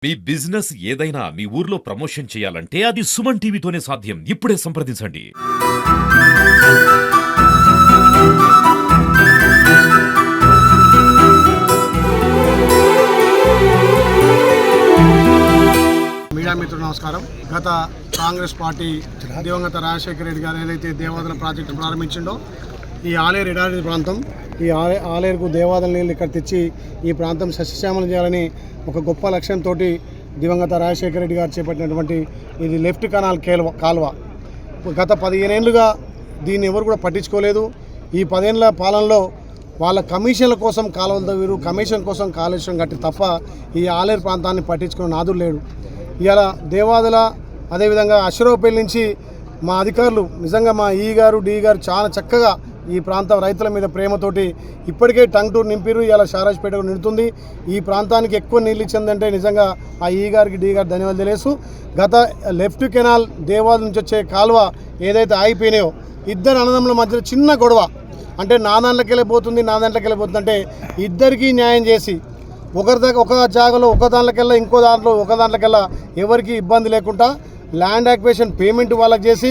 మీ business ఏదైనా మీ ఊర్లో promotion చేయాలంటే అది సుమన్ టీవీతోనే సాధ్యం. ఇప్పుడే సంప్రదించండి. మీడియా మిత్రులు నమస్కారం. గత కాంగ్రెస్ పార్టీ దివంగత రాజశేఖర రెడ్డి గారు ఏదైతే దేవాదుల ప్రాజెక్టు ప్రారంభించిండో ఈ ఆలేరు ఎడారి ప్రాంతం, ఈ ఆలేరుకు దేవాదుల నీళ్ళు ఇక్కడ తెచ్చి ఈ ప్రాంతం సస్యశ్యామలం చేయాలని ఒక గొప్ప లక్ష్యంతో దివంగత రాజశేఖర రెడ్డి గారు చేపట్టినటువంటి ఇది లెఫ్ట్ కెనాల్ కాలువ. గత 15 ఏళ్ళుగా దీన్ని ఎవరు కూడా పట్టించుకోలేదు. ఈ 10 ఏళ్ళ పాలనలో వాళ్ళ కమిషన్ల కోసం కాలువలు తవ్విరు, కమిషన్ కోసం కాలుష్యం కట్టి తప్ప ఈ ఆలేరు ప్రాంతాన్ని పట్టించుకున్న నాదుడు లేడు. ఇవాళ దేవాదుల అదేవిధంగా అశ్వరావుపల్లి నుంచి మా అధికారులు నిజంగా మా ఈ గారు డి గారు చాలా చక్కగా ఈ ప్రాంత రైతుల మీద ప్రేమతోటి ఇప్పటికే టంగ్ టూర్ నింపిరు. ఇలా షారాజ్పేట నిండుతుంది. ఈ ప్రాంతానికి ఎక్కువ నీళ్ళు ఇచ్చిందంటే నిజంగా ఆ ఈ గారికి డి గారు ధన్యవాదాలు తెలియసు. గత లెఫ్ట్ కెనాల్ దేవాదుల నుంచి వచ్చే కాలువ ఏదైతే ఆగిపోయినాయో ఇద్దరు అన్నదమ్ముల మధ్యలో చిన్న గొడవ, అంటే నా దాంట్లోకి వెళ్ళిపోతుంది అంటే ఇద్దరికీ న్యాయం చేసి ఒక జాగాలో ఒక దాంట్లోకెళ్ళా ఇంకో దాంట్లో ఒక దాంట్లోకెళ్ళా ఎవరికి ఇబ్బంది లేకుండా ల్యాండ్ యాక్విజిషన్ పేమెంట్ వాళ్ళకి చేసి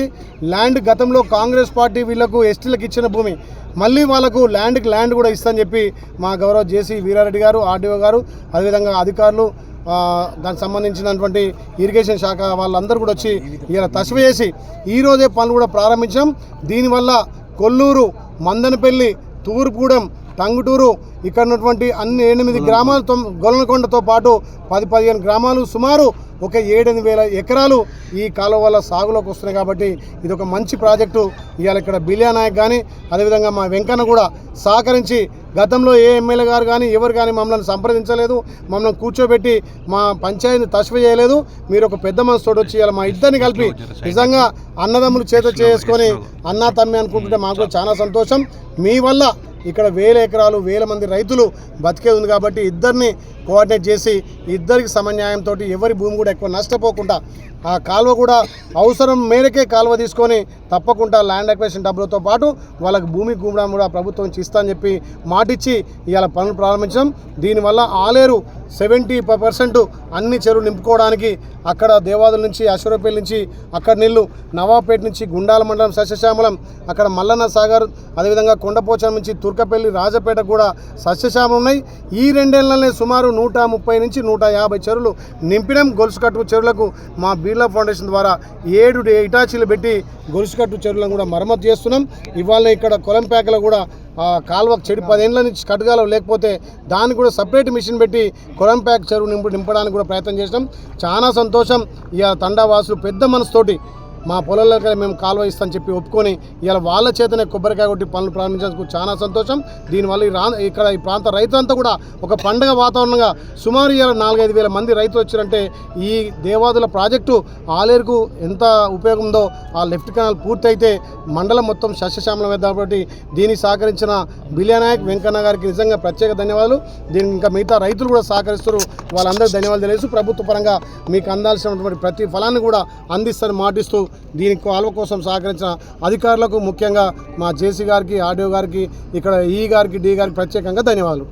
ల్యాండ్ గతంలో కాంగ్రెస్ పార్టీ వీళ్లకు ఎస్టీలకు ఇచ్చిన భూమి మళ్ళీ వాళ్ళకు ల్యాండ్ కూడా ఇస్తామని చెప్పి మా గౌరవ జేసీ వీరారెడ్డి గారు, ఆర్డీఓ గారు, అదేవిధంగా అధికారులు, దానికి సంబంధించినటువంటి ఇరిగేషన్ శాఖ వాళ్ళందరూ కూడా వచ్చి ఇలా తస్వ చేసి ఈరోజే పనులు కూడా ప్రారంభించాం. దీనివల్ల కొల్లూరు, మందనపల్లి, తూర్పుగూడెం, టంగుటూరు ఇక్కడ ఉన్నటువంటి అన్ని 8 గ్రామాలతో గొల్లనకొండతో పాటు 10-15 గ్రామాలు సుమారు ఒక 7-8 ఎకరాలు ఈ కాలువ వల్ల సాగులోకి వస్తున్నాయి. కాబట్టి ఇది ఒక మంచి ప్రాజెక్టు. ఇవాళ ఇక్కడ బిలియా నాయక్ కానీ అదేవిధంగా మా వెంకన్న కూడా సహకరించి గతంలో ఏ ఎమ్మెల్యే గారు కానీ ఎవరు కానీ మమ్మల్ని సంప్రదించలేదు, మమ్మల్ని కూర్చోబెట్టి మా పంచాయతీని తస్వ చేయలేదు. మీరు ఒక పెద్ద మనసుతోటి వచ్చి ఇలా మా ఇద్దరిని కలిపి నిజంగా అన్నదమ్ములు చేత చేసుకొని అన్నా తమ్మి అనుకుంటుంటే మాకు చాలా సంతోషం. మీ వల్ల ఇక్కడ 1000 ఎకరాలు 1000 మంది రైతులు బతికే ఉంది. కాబట్టి ఇద్దరిని కోఆర్డినేట్ చేసి ఇద్దరికి సమన్యాయంతో ఎవరి భూమి కూడా ఎక్కువ నష్టపోకుండా ఆ కాలువ కూడా అవసరం మేరకే కాలువ తీసుకొని తప్పకుండా ల్యాండ్ అక్విజిషన్ డబ్బులతో పాటు వాళ్ళకి భూమి కూడా ప్రభుత్వం ఇస్తా అని చెప్పి మాటిచ్చి ఇవాళ పనులు ప్రారంభించాం. దీనివల్ల ఆలేరు 70% అన్ని చెరువులు నింపుకోవడానికి అక్కడ దేవాదుల నుంచి అశ్వరావుపల్లి నుంచి అక్కడ నీళ్లు, నవాబ్పేట నుంచి గుండాల మండలం సస్యశ్యామలం, అక్కడ మల్లన్న సాగర్, అదేవిధంగా కొండపోచం నుంచి తుర్కపల్లి, రాజపేట కూడా సస్యశ్యామలం ఉన్నాయి. ఈ 2 ఏళ్లనే సుమారు 130 నుంచి 150 చెరువులు నింపినాం. గొలుసుకట్టు చెరువులకు మా బిర్లా ఫౌండేషన్ ద్వారా 7 ఇటాచీలు పెట్టి గొలుసుకట్టు చెరువులను కూడా మరమ్మతు చేస్తున్నాం. ఇవాళ ఇక్కడ కొలంప్యాకలో కూడా కాలువకు 10 ఏళ్ళ నుంచి కట్టుగాలం లేకపోతే దానికి కూడా సపరేట్ మిషన్ పెట్టి కొలంప్యాక్ చెరువు నింపడానికి కూడా ప్రయత్నం చేసినాం. చాలా సంతోషం. ఇక తండావాసులు పెద్ద మనసుతోటి మా పొలాలకి మేము కాలువ ఇస్తామని చెప్పి ఒప్పుకొని ఇవాళ వాళ్ళ చేతనే కొబ్బరికాయ కొట్టి పనులు ప్రారంభించేందుకు చాలా సంతోషం. దీనివల్ల ఇక్కడ ఈ ప్రాంత రైతులంతా కూడా ఒక పండుగ వాతావరణంగా సుమారు ఇవాళ 4-5 వేల మంది రైతులు వచ్చారంటే ఈ దేవాదుల ప్రాజెక్టు ఆలేరుకు ఎంత ఉపయోగం ఉందో ఆ లెఫ్ట్ కెనాల్ పూర్తయితే మండలం మొత్తం సస్యశ్యామలం వేద్దాం. కాబట్టి దీనికి సహకరించిన బిలియా నాయక్, వెంకన్న గారికి నిజంగా ప్రత్యేక ధన్యవాదాలు. దీనికి ఇంకా మిగతా రైతులు కూడా సహకరిస్తారు, వాళ్ళందరికీ ధన్యవాదాలు తెలియజేస్తూ ప్రభుత్వ పరంగా మీకు అందాల్సినటువంటి ప్రతి ఫలాన్ని కూడా అందిస్తారని మాటిస్తూ దీనికి కాలువ కోసం సహకరించిన అధికారులకు ముఖ్యంగా మా జేసీ గారికి, ఆర్డీఓ గారికి, ఇక్కడ ఈ గారికి, డి గారికి ప్రత్యేకంగా ధన్యవాదాలు.